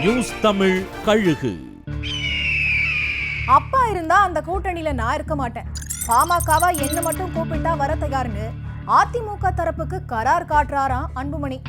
News Tamil கழுகு. அப்பா இருந்தா அந்த கூட்டணியில நான் இருக்க மாட்டேன். பாமகவா என்ன மட்டும் கூப்பிட்டா வர தயார்னு அதிமுக தரப்புக்கு கரார் காட்டுறாராம் அன்புமணி.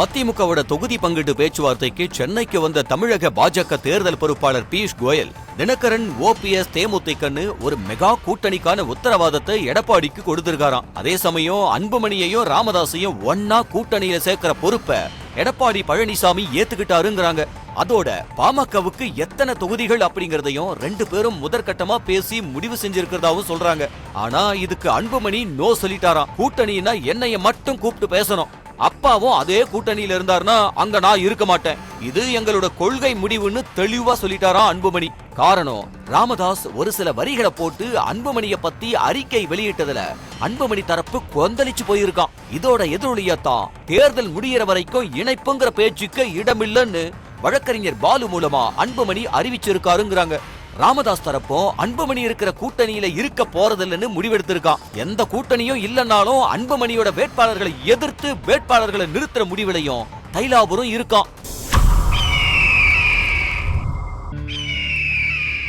அதிமுகவோட தொகுதி பங்கீட்டு பேச்சுவார்த்தைக்கு சென்னைக்கு வந்த தமிழக பாஜக தேர்தல் பொறுப்பாளர் பியூஷ் கோயல், தினகரன், ஓபிஎஸ், தேமுதிகன்னு ஒரு மெகா கூட்டணிக்கான உத்தரவாதத்தை எடப்பாடிக்கு கொடுத்திருக்காராம். அதே சமயம் அன்புமணியையும் ராமதாசையும் ஒன்னா கூட்டணியில சேர்க்கிற பொறுப்பை எடப்பாடி பழனிசாமி ஏத்துக்கிட்டாருங்கிறாங்க. அதோட பாமகவுக்கு எத்தனை தொகுதிகள் அப்படிங்கறதையும் ரெண்டு பேரும் முதற்கட்டமா பேசி முடிவு செஞ்சிருக்கிறதாவும் சொல்றாங்க. ஆனா இதுக்கு அன்புமணி நோ சொல்லிட்டாராம். கூட்டணினா என்னைய மட்டும் கூப்பிட்டு பேசணும், அப்பாவும் அதே கூட்டணியில இருந்தார்னா அங்க நான் இருக்க மாட்டேன், இது எங்களோட கொள்கை முடிவுன்னு தெளிவா சொல்லிட்டாராம் அன்புமணி. காரணம், ராமதாஸ் ஒரு சில வரிகளை போட்டு அன்புமணிய பத்தி அறிக்கை வெளியிட்டதுல அன்புமணி தரப்பு கொந்தளிச்சு போயிருக்கான். இதோட எதிரொலியத்தான் தேர்தல் முடியற வரைக்கும் இணைப்புங்கிற பேச்சுக்கு இடமில்லைன்னு வழக்கறிஞர் பாலு மூலமா அன்புமணி அறிவிச்சிருக்காருங்கிறாங்க. ராமதாஸ் தரப்பும் அன்புமணி இருக்கிற கூட்டணியில இருக்க போறதில்லைன்னு முடிவெடுத்திருக்கான். எந்த கூட்டணியும் இல்லைன்னாலும் அன்புமணியோட வேட்பாளர்களை எதிர்த்து வேட்பாளர்களை நிறுத்துற முடிவிலையும் தைலாபுரம் இருக்கான்.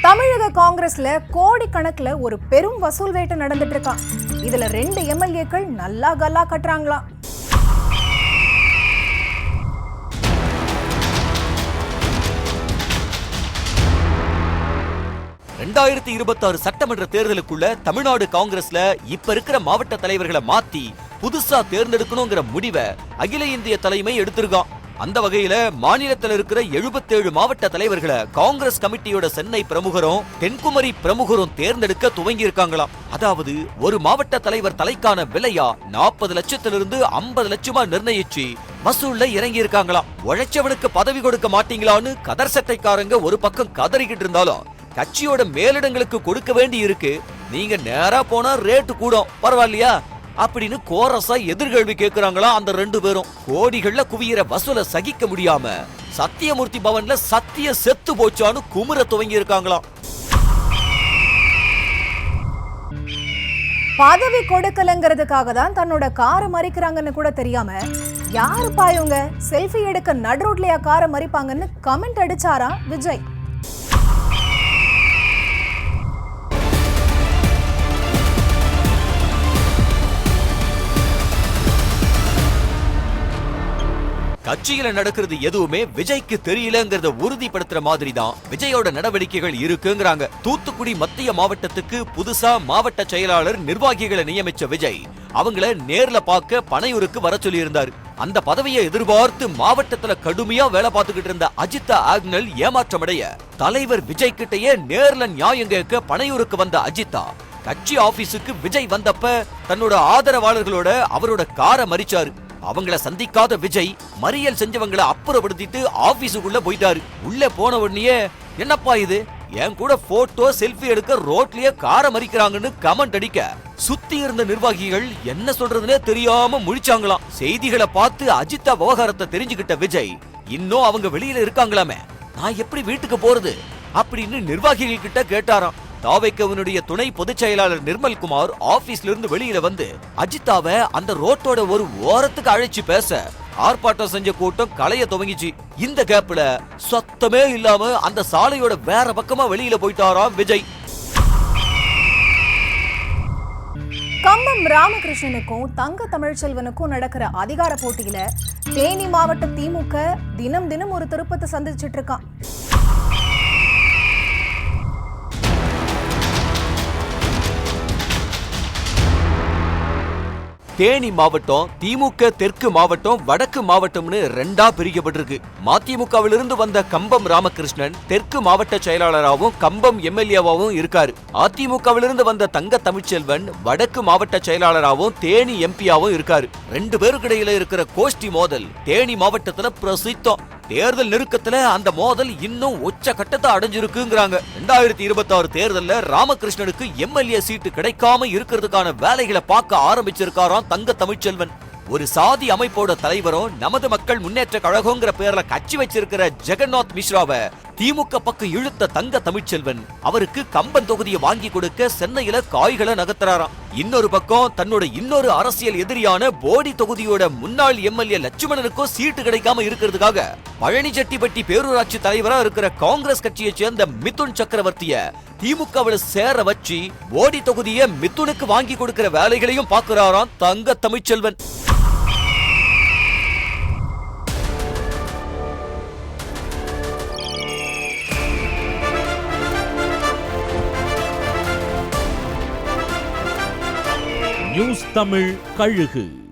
தமிழக காங்கிரஸ்ல கோடிக்கணக்குல ஒரு பெரும் வசூல் வேட்டை நடந்துட்டு இருக்கான். இதுல 2 எம்எல்ஏக்கள் நல்லா கல்லா கட்டுறாங்களாம். சட்டமன்ற தேர்தலுக்குள்ள தமிழ்நாடு காங்கிரஸ்ல இப்ப இருக்கிற மாவட்ட தலைவர்களை மாத்தி புதுசா தேர்ந்தெடுக்கணுங்கிற முடிவை அகில இந்திய தலைமை எடுத்திருக்கான். அந்த வகையில மாநிலத்தில் இருக்கிற 77 மாவட்ட தலைவர்களை காங்கிரஸ் கமிட்டியோட சென்னை பிரமுகரும் தென்குமரி பிரமுகரும் தேர்ந்தெடுக்க துவங்கி இருக்காங்களாம். அதாவது ஒரு மாவட்ட தலைவர் தலைக்கான விலையா 40 லட்சத்திலிருந்து 50 லட்சமா நிர்ணயிச்சு வசூல்ல இறங்கி இருக்காங்களாம். உழைச்சவனுக்கு பதவி கொடுக்க மாட்டீங்களான்னு கதர் சட்டைக்காரங்க ஒரு பக்கம் கதறிக்கிட்டு இருந்தாலும் கட்சியோட மேலிடங்களுக்கு கொடுக்க வேண்டி இருக்கு, நீங்க நேரா போனா ரேட்டு கூடும், பரவாயில்லையா அப்படின்னு கோரஸா எதிர்கேள்வி கேட்கிறாங்களா அந்த 2 பேரும். கோடிகள்ல குவியிற வசூல சகிக்க முடியாம சத்தியமூர்த்தி பவன்ல சத்திய செத்து போச்சான்னு குமுற துவங்கி இருக்காங்களாம். பதவி கொடுக்கலங்கிறதுக்காக தான் தன்னோட காரை மறிக்கிறாங்கன்னு கூட தெரியாம யாருப்பா இவங்க, செல்ஃபி எடுக்க நடு ரோட்லயா காரை மறிப்பாங்கன்னு கமெண்ட் அடிச்சாரா விஜய். கட்சியில நடக்கிறது எதுவுமே விஜய்க்கு தெரியலங்கிறத உறுதிப்படுத்துற மாதிரி தான் விஜயோட நடவடிக்கைகள் இருக்குங்கிறாங்க. தூத்துக்குடி மத்திய மாவட்டத்துக்கு புதுசா மாவட்ட செயலாளர் நிர்வாகிகளை நியமிச்ச விஜய் அவங்கள நேர்ல பார்க்க பனையூருக்கு வர சொல்லி இருந்தாரு. அந்த பதவியை எதிர்பார்த்து மாவட்டத்துல கடுமையா வேலை பார்த்துக்கிட்டு இருந்த அஜித் ஆக்னல் ஏமாற்றமடைய தலைவர் விஜய் கிட்டையே நேர்ல நியாயம் கேட்க பனையூருக்கு வந்த அஜித்தா கட்சி ஆபீஸுக்கு விஜய் வந்தப்ப தன்னோட ஆதரவாளர்களோட அவரோட காரை மறிச்சாரு. அவங்கள சந்திக்காத விஜய் மறியல் செஞ்சவங்களை அப்புறப்படுத்திட்டு ஆபீஸுக்குள்ள போயிட்டாரு. உள்ள போன உடனே என்னப்பா இது, என் கூட போட்டோ செல்ஃபி எடுக்க ரோட்லயே காரை மறிக்கிறாங்கன்னு கமெண்ட் அடிக்க சுத்தி இருந்த நிர்வாகிகள் என்ன சொல்றதுன்னே தெரியாம முழிச்சாங்களாம். செய்திகளை பார்த்து அஜித்தா விவகாரத்தை தெரிஞ்சுக்கிட்ட விஜய், இன்னும் அவங்க வெளியில இருக்காங்களாமே, நான் எப்படி வீட்டுக்கு போறது அப்படின்னு நிர்வாகிகள் கிட்ட கேட்டாராம். தாவேக்கவனுடைய துணை பொதுச் செயலாளர் நிர்மல்குமார் ஆபீஸ்ல இருந்து வெளியில வந்து அஜித்தாவை அந்த ரோட்டோட ஒரு ஓரத்துக்கு அழைச்சு பேச ஆர்ப்பாட்டம் செஞ்ச கூட்டம் களைய துவங்கிச்சு. இந்த கேப்ல சத்தமே இல்லாம அந்த சாலையோட வேற பக்கமா வெளியில போயிட்டாராம் விஜய். கம்பம் ராமகிருஷ்ணனுக்கும் தங்க தமிழ்ச்செல்வனுக்கும் நடக்கிற அதிகார போட்டியில தேனி மாவட்ட திமுக தினம் தினம் ஒரு திருப்பத்தை சந்திச்சிட்டு இருக்கான். தேனி மாவட்டம் திமுக தெற்கு மாவட்டம் வடக்கு மாவட்டம்னு 2ஆ பிரிக்கப்பட்டிருக்கு. மதிமுகவிலிருந்து வந்த கம்பம் ராமகிருஷ்ணன் தெற்கு மாவட்ட செயலாளராகவும் கம்பம் எம்எல்ஏவாகவும் இருக்காரு. அதிமுகவிலிருந்து வந்த தங்க தமிழ்ச்செல்வன் வடக்கு மாவட்ட செயலாளராகவும் தேனி எம்பியாவும் இருக்காரு. 2 பேருக்கு இடையில இருக்கிற கோஷ்டி மோதல் தேனி மாவட்டத்துல பிரசித்தம். தேர்தல் நெருக்கத்துல அந்த மோதல் இன்னும் உச்ச கட்டத்தை அடைஞ்சிருக்குங்கிறாங்க. 2026 தேர்தல்ல ராமகிருஷ்ணனுக்கு எம்எல்ஏ சீட்டு கிடைக்காம இருக்கிறதுக்கான வேலைகளை பார்க்க ஆரம்பிச்சிருக்காராம் தங்க தமிழ்ச்செல்வன். ஒரு சாதி அமைப்போட தலைவரும் நமது மக்கள் முன்னேற்ற கழகங்கிற பேர்ல கட்சி வச்சிருக்கிற ஜெகநாத் மிஸ்ராவை திமுக பக்கம் இழுத்த தங்க தமிழ்ச்செல்வன் அவருக்கு கம்பன் தொகுதியை வாங்கி கொடுக்க சென்னையில காய்களை நகர்த்துறாராம். இன்னொரு பக்கம் தன்னோட இன்னொரு அரசியல் எதிரியான போடி தொகுதியோட முன்னாள் எம்எல்ஏ லட்சுமணனுக்கோ சீட்டு கிடைக்காம இருக்கிறதுக்காக பழனிச்செட்டிப்பட்டி பேரூராட்சி தலைவரா இருக்கிற காங்கிரஸ் கட்சியை சேர்ந்த மிதுன் சக்கரவர்த்திய திமுகவில் சேர வச்சு போடி தொகுதியை மிதுனுக்கு வாங்கி கொடுக்கிற வேலைகளையும் பார்க்கிறாராம் தங்க தமிழ்ச்செல்வன். நியூஸ் தமிழ் கழுகு.